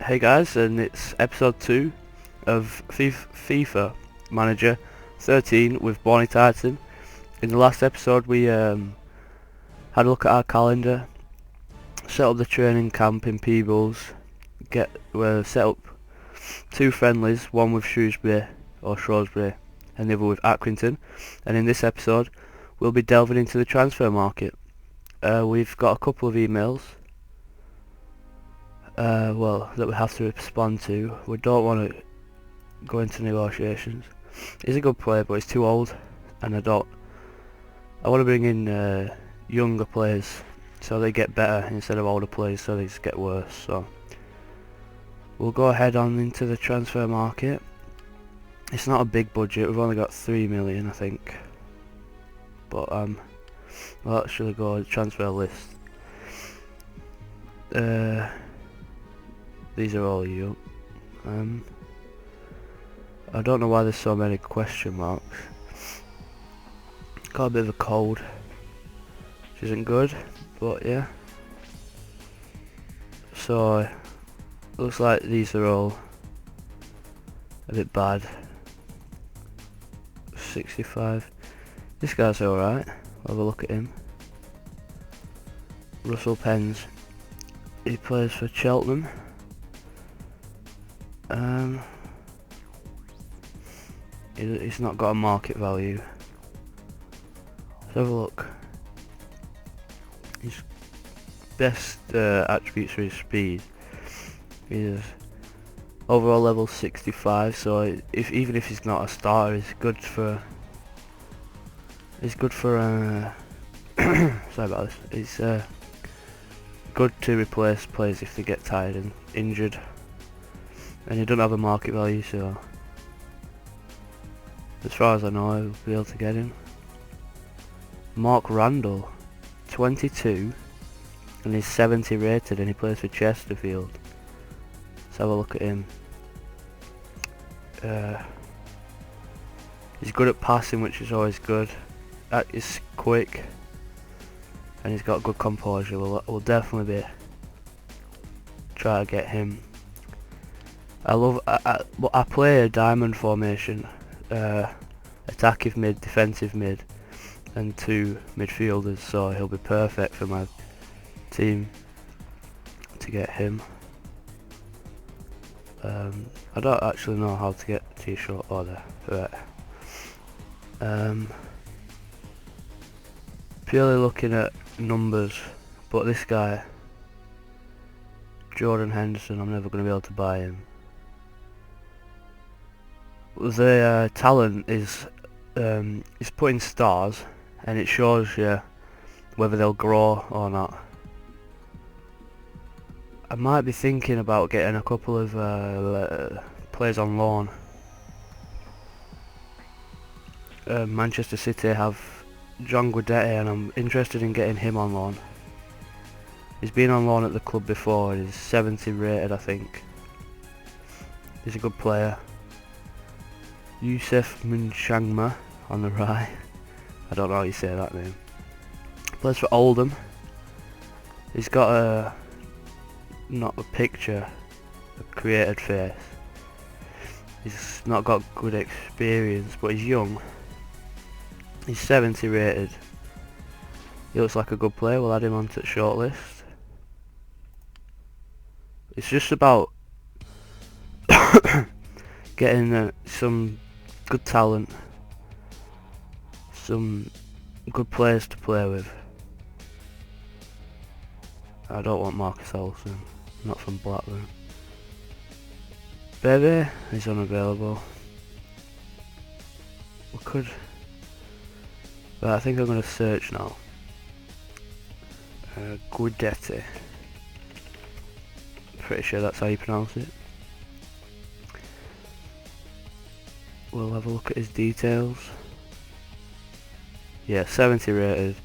Hey guys, and it's episode 2 of FIFA Manager 13 with Bonnie Titan. In the last episode we had a look at our calendar, set up the training camp in Peebles, set up 2 friendlies, one with Shrewsbury and the other with Accrington, and in this episode we'll be delving into the transfer market. We've got a couple of emails that we have to respond to. We don't want to go into negotiations. He's a good player, but he's too old, and I want to bring in younger players so they get better instead of older players so they just get worse. So we'll go ahead on into the transfer market. It's not a big budget. We've only got 3 million, I think. But well, should I go transfer list? These are all you. I don't know why there's so many question marks. Got a bit of a cold, which isn't good, but yeah. So looks like these are all a bit bad. 65. This guy's alright. Have a look at him. Russell Pens. He plays for Cheltenham. He's not got a market value. Let's have a look. His best attributes are his speed. He's overall level 65, so even if he's not a starter, he's good for. Sorry about this. He's good to replace players if they get tired and injured. And he doesn't have a market value, so as far as I know I'll be able to get him. Mark Randall, 22, and he's 70 rated, and he plays for Chesterfield. Let's have a look at him. He's good at passing, which is always good. He's quick, and he's got good composure. We'll definitely be try to get him. I play a diamond formation, attacking mid, defensive mid, and 2 midfielders, so he'll be perfect for my team to get him. I don't actually know how to get T-shirt order for it. Purely looking at numbers, but this guy, Jordan Henderson, I'm never going to be able to buy him. The talent is put in stars, and it shows you whether they'll grow or not. I might be thinking about getting a couple of players on loan. Manchester City have John Guidetti, and I'm interested in getting him on loan. He's been on loan at the club before, and he's 70 rated, I think. He's a good player. Youssef Munchangma on the right. I don't know how you say that name. Plays for Oldham. He's got not a picture, a created face. He's not got good experience, but he's young. He's 70 rated. He looks like a good player. We'll add him onto the shortlist. It's just about getting some good talent, some good players to play with. I don't want Marcus Olsen, not from Blackburn. Baby is unavailable. We could, but I think I'm going to search now. Guidetti. Pretty sure that's how you pronounce it. We'll have a look at his details. Yeah, 70 rated.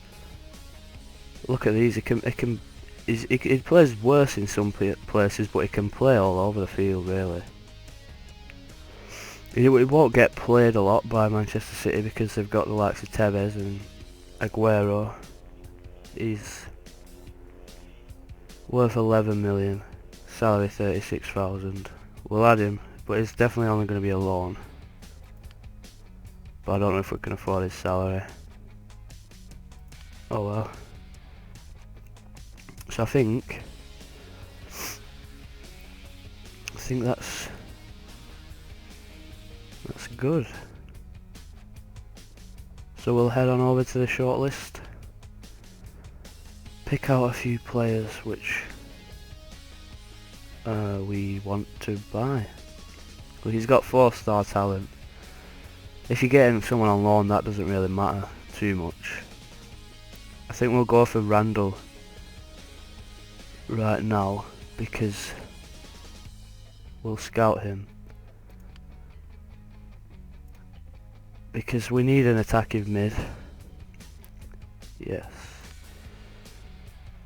Look at these. He plays worse in some places, but he can play all over the field, really. He won't get played a lot by Manchester City because they've got the likes of Tevez and Aguero. He's worth 11 million. salary 36,000. We'll add him, but it's definitely only going to be a loan. But I don't know if we can afford his salary. Oh well. So I think that's good. So we'll head on over to the shortlist, pick out a few players which we want to buy. Well, he's got 4-star talent. If you're getting someone on loan, that doesn't really matter too much. I think we'll go for Randall right now because we'll scout him. Because we need an attacking mid. Yes.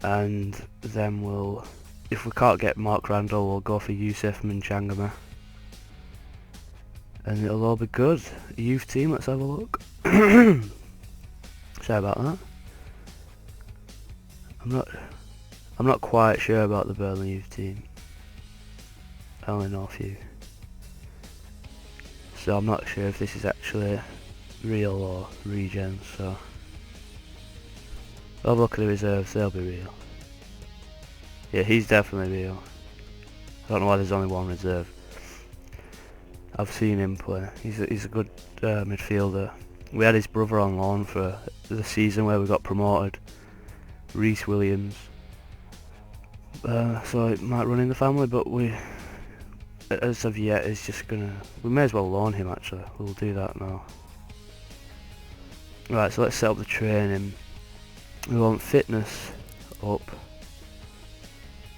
And then we'll, if we can't get Mark Randall, we'll go for Youssef Mnchangama. And it'll all be good. Youth team, let's have a look. Sorry about that. I'm not quite sure about the Burnley youth team. I only know a few. So I'm not sure if this is actually real or regen, so I'll look at the reserves, they'll be real. Yeah, he's definitely real. I don't know why there's only one reserve. I've seen him play. He's a good midfielder. We had his brother on loan for the season where we got promoted, Reece Williams. So it might run in the family, but we, as of yet, is just gonna. We may as well loan him actually. We'll do that now. Right, so let's set up the training. We want fitness up.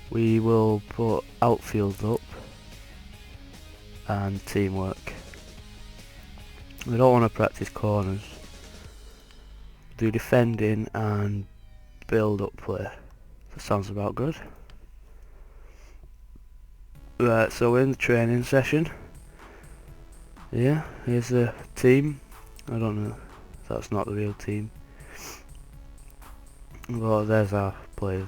We will put outfield up. And teamwork. We don't want to practice corners. Do defending and build up play. That sounds about good. Right, so we're in the training session. Yeah, here's the team. I don't know if that's not the real team. But there's our players.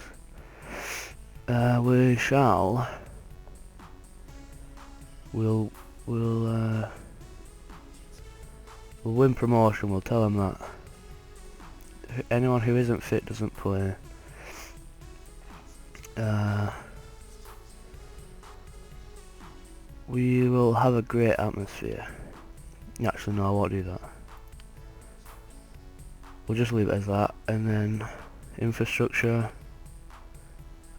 We shall. We'll win promotion. We'll tell them that. Anyone who isn't fit doesn't play. We will have a great atmosphere. Actually, no, I won't do that. We'll just leave it as that, and then infrastructure.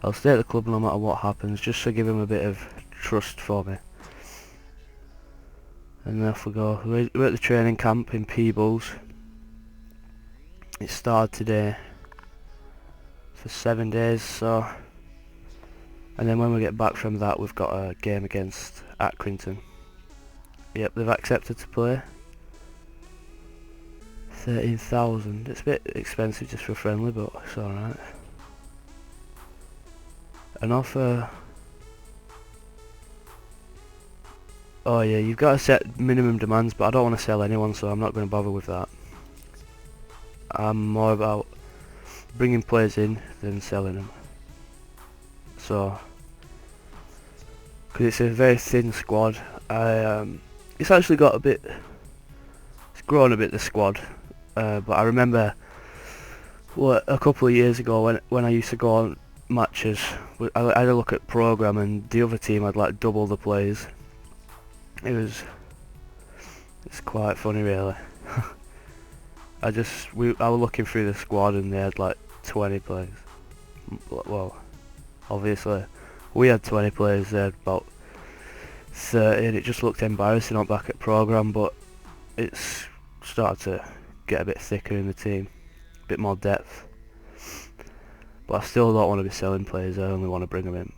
I'll stay at the club no matter what happens, just to give him a bit of trust for me. And off we go. We're at the training camp in Peebles. It started today for 7 days, so. And then when we get back from that, we've got a game against Accrington. Yep, they've accepted to play. 13,000. It's a bit expensive just for friendly, but it's alright. An offer. Oh yeah, you've got to set minimum demands, but I don't want to sell anyone, so I'm not going to bother with that. I'm more about bringing players in than selling them. So, because it's a very thin squad, it's actually got a bit, it's grown a bit, the squad, but I remember a couple of years ago when I used to go on matches, I had a look at programme and the other team had like double the players. It's quite funny really. I was looking through the squad and they had like 20 players. Well, obviously we had 20 players, they had about 30, and it just looked embarrassing on back at programme, but it's started to get a bit thicker in the team, a bit more depth. But I still don't want to be selling players, I only want to bring them in.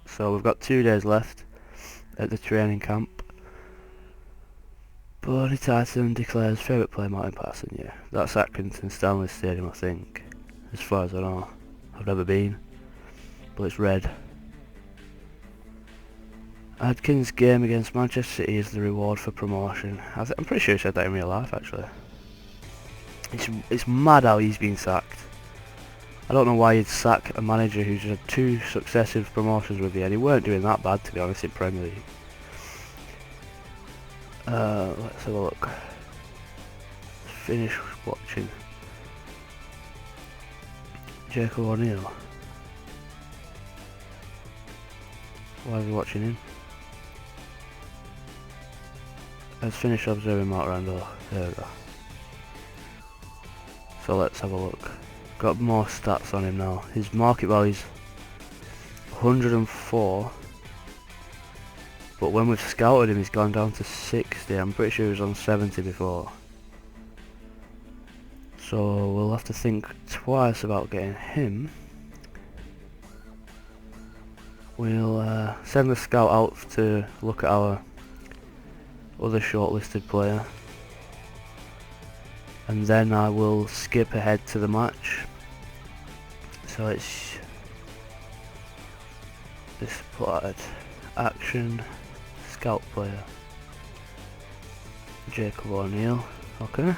So we've got 2 days left at the training camp. Bonnie Tyson declares favourite player Martin Parson. Yeah, that's Accrington Stanley Stadium, I think, as far as I know. I've never been, but it's red. Adkins' game against Manchester City is the reward for promotion. I'm pretty sure he said that in real life actually. It's mad how he's been sacked. I don't know why you'd sack a manager who's had 2 successive promotions with you, and he weren't doing that bad, to be honest, in Premier League. Let's have a look. Finish watching. Jacob O'Neill. Why are we watching him? Let's finish observing Mark Randall. There we go. So let's have a look. Got more stats on him now. His market value is 104. But when we've scouted him, he's gone down to 60. I'm pretty sure he was on 70 before. So we'll have to think twice about getting him. We'll send the scout out to look at our other shortlisted player, and then I will skip ahead to the match. So it's displayed action, scout player, Jacob O'Neill. Okay,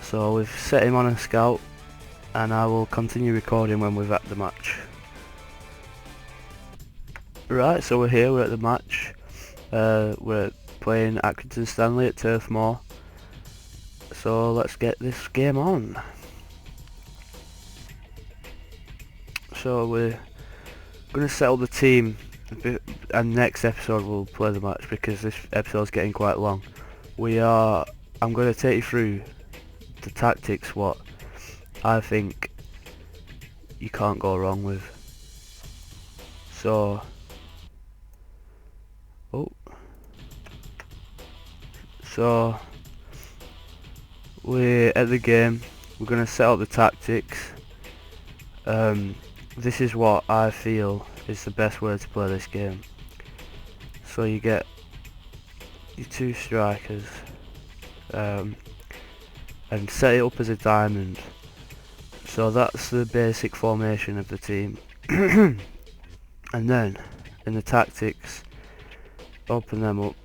so we've set him on a scout, and I will continue recording when we're at the match. Right, so we're here, we're at the match. We're playing Accrington Stanley at Turf Moor. So let's get this game on. So we're going to settle the team, and next episode we'll play the match because this episode's getting quite long. I'm going to take you through the tactics, what I think you can't go wrong with. So we're at the game, we're going to set up the tactics. This is what I feel is the best way to play this game. So you get your 2 strikers, and set it up as a diamond. So that's the basic formation of the team. And then in the tactics, open them up.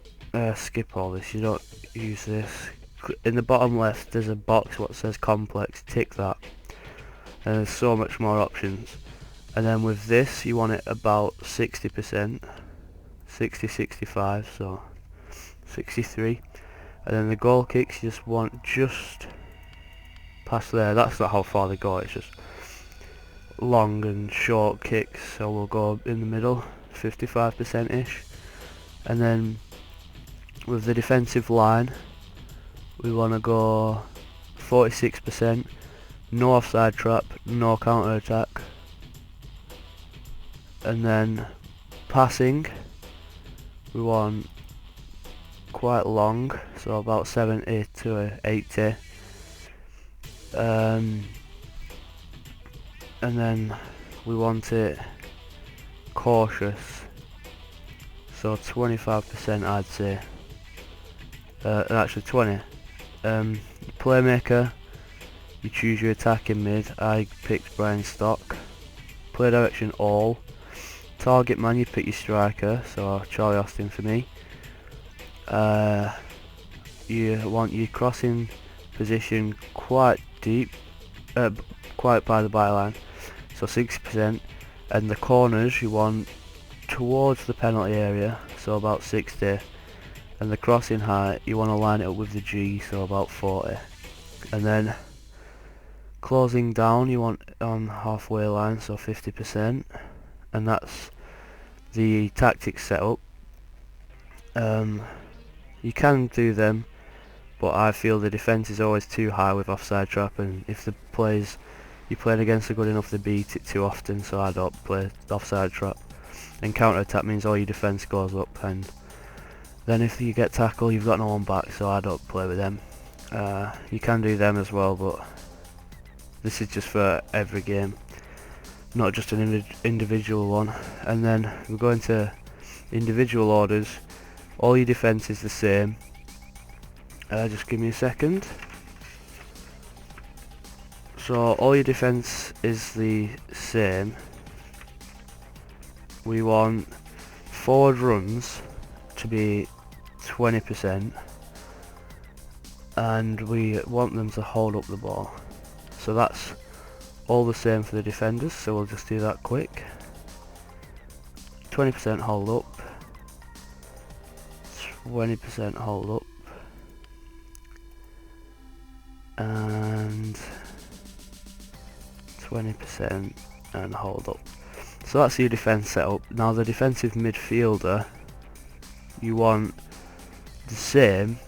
Skip all this, you don't use this. In the bottom left there's a box what says complex, tick that, and there's so much more options. And then with this you want it about 60%, 60-65, so 63. And then the goal kicks you just want just past there. That's not how far they go, it's just long and short kicks, so we'll go in the middle, 55% ish. And then with the defensive line we want to go 46%, no offside trap, no counter attack. And then passing we want quite long, so about 70 to 80. And then we want it cautious, so 25% I'd say. Actually 20. Playmaker, you choose your attack in mid. I picked Brian Stock. Play direction all. Target man, you pick your striker, so Charlie Austin for me. You want your crossing position quite deep, quite by the byline, so 60%. And the corners you want towards the penalty area, so about 60. And the crossing height you want to line it up with the G, so about 40. And then closing down you want on halfway line, so 50%. And that's the tactics setup. You can do them, but I feel the defence is always too high with offside trap, and if the players you're playing against are good enough, they beat it too often, so I don't play offside trap. And counter attack means all your defence goes up, and then if you get tackle you've got no one back, so I don't play with them. You can do them as well, but this is just for every game, not just an individual one. And then we're going to individual orders. All your defence is the same. Just give me a second. So all your defence is the same. We want forward runs to be 20%, and we want them to hold up the ball. So that's all the same for the defenders, so we'll just do that quick. 20% hold up, 20% hold up, and 20% and hold up. So that's your defence setup. Now the defensive midfielder, you want the same,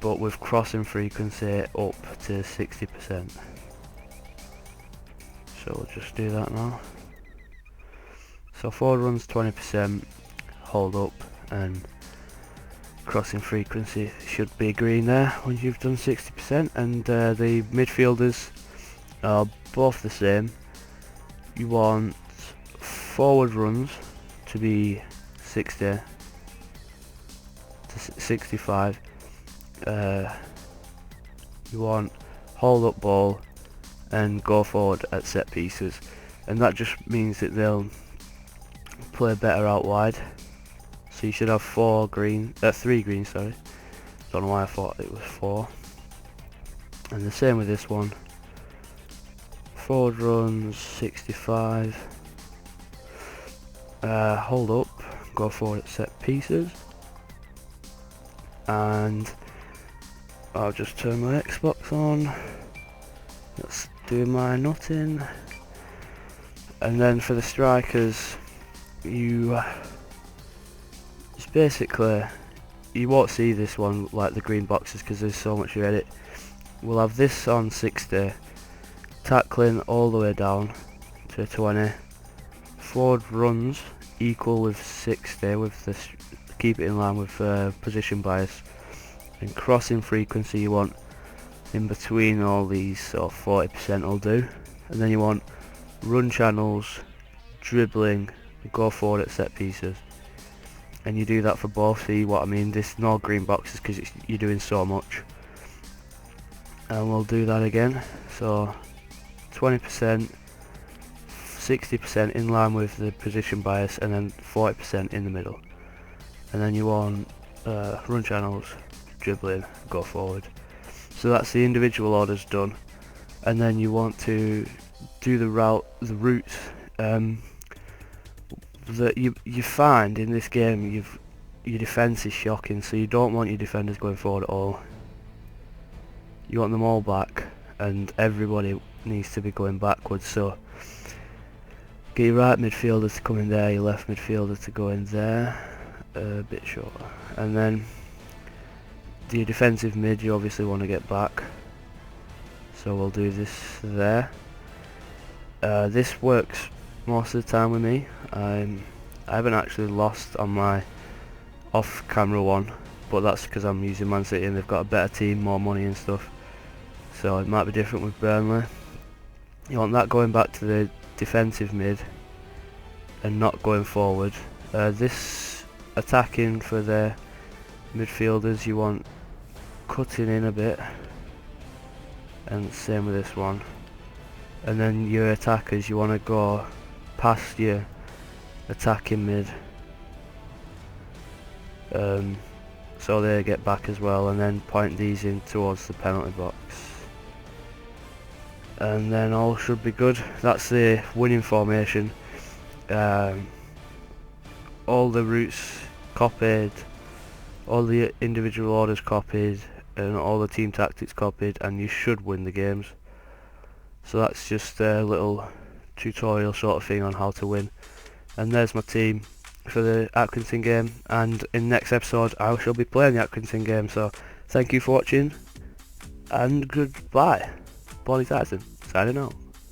but with crossing frequency up to 60%. So we'll just do that now. So forward runs 20%, hold up, and crossing frequency should be green there when you've done 60%, and the midfielders are both the same. You want forward runs to be 60 to 65. You want hold up ball and go forward at set pieces, and that just means that they'll play better out wide. So you should have 3 green, sorry. Don't know why I thought it was 4. And the same with this one. Forward runs 65. Hold up, go forward at set pieces. And I'll just turn my Xbox on. Let's do my nutting. And then for the strikers, it's basically, you won't see this one like the green boxes because there's so much Reddit. We'll have this on 60, tackling all the way down to 20, forward runs equal with 60 with the keep it in line with position bias, and crossing frequency you want in between all these, so 40% will do. And then you want run channels, dribbling, go forward at set pieces, and you do that for both. See what I mean? There's no green boxes because you're doing so much. And we'll do that again. So 20%, 60% in line with the position bias, and then 40% in the middle. And then you want run channels, dribbling, go forward. So that's the individual orders done. And then you want to do the routes that you find in this game. Your defence is shocking, so you don't want your defenders going forward at all. You want them all back, and everybody needs to be going backwards. So get your right midfielder to come in there, your left midfielder to go in there, a bit shorter, and then your defensive mid you obviously want to get back. So we'll do this there. This works most of the time with me. I haven't actually lost on my off-camera one, but that's because I'm using Man City and they've got a better team, more money and stuff. So it might be different with Burnley. You want that going back to the defensive mid and not going forward. This attacking for the midfielders, you want cutting in a bit, and same with this one. And then your attackers, you want to go past your attacking mid, so they get back as well, and then point these in towards the penalty box, and then all should be good. That's the winning formation. All the routes copied, all the individual orders copied, and all the team tactics copied, and you should win the games. So that's just a little tutorial sort of thing on how to win. And there's my team for the Accrington game, and in the next episode I shall be playing the Accrington game. So thank you for watching, and goodbye. Bonnie Tyson signing out.